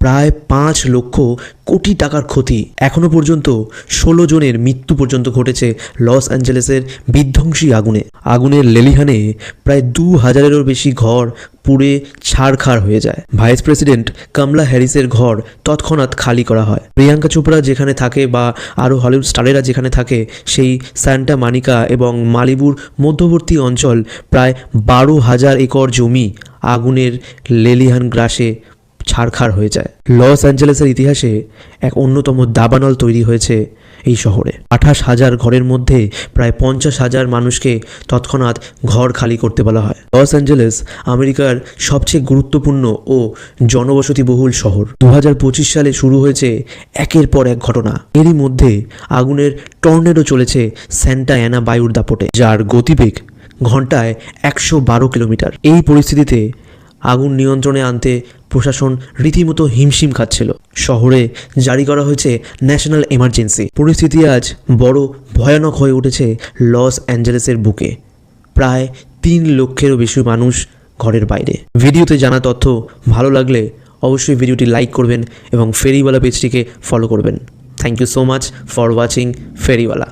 প্রায় 5 লক্ষ কোটি টাকার ক্ষতি। এখনও পর্যন্ত 16 জনের মৃত্যু পর্যন্ত ঘটেছে লস অ্যাঞ্জেলেসের বিধ্বংসী আগুনে। আগুনের লেলিহানে প্রায় 2000-এরও বেশি ঘর পুড়ে ছারখার হয়ে যায়। ভাইস প্রেসিডেন্ট কমলা হ্যারিসের ঘর তৎক্ষণাৎ খালি করা হয়। প্রিয়াঙ্কা চোপড়া যেখানে থাকে বা আরও হলিউড স্টারেরা যেখানে থাকে সেই সান্টা মনিকা এবং মালিবুর মধ্যবর্তী অঞ্চল প্রায় 12,000 একর জমি আগুনের লেলিহান গ্রাসে ছারখার হয়ে যায়। লস অ্যাঞ্জেলেসের ইতিহাসে এক অন্যতম দাবানল তৈরি হয়েছে এই শহরে। 28,000 ঘরের মধ্যে প্রায় 50,000 মানুষকে তৎক্ষণাৎ ঘর খালি করতে বলা হয়। লস অ্যাঞ্জেলেস আমেরিকার সবচেয়ে গুরুত্বপূর্ণ ও জনবসতিবহুল শহর। 2025 সালে শুরু হয়েছে একের পর এক ঘটনা। এরই মধ্যে আগুনের টর্নেডো চলেছে স্যান্টা অ্যানা বায়ুর দাপটে, যার গতিবেগ ঘন্টায় 112 কিলোমিটার। এই পরিস্থিতিতে আগুন নিয়ন্ত্রণে আনতে প্রশাসন রীতিমতো হিমশিম খাচ্ছিল। শহরে জারি করা হয়েছে ন্যাশনাল এমার্জেন্সি। পরিস্থিতি আজ বড় ভয়ানক হয়ে উঠেছে লস অ্যাঞ্জেলেসের বুকে। প্রায় 3 লক্ষেরও বেশি মানুষ ঘরের বাইরে। ভিডিওতে জানা তথ্য ভালো লাগলে অবশ্যই ভিডিওটি লাইক করবেন এবং ফেরিওয়ালা পেজটিকে ফলো করবেন। Thank you so much for watching ফেরিওয়ালা।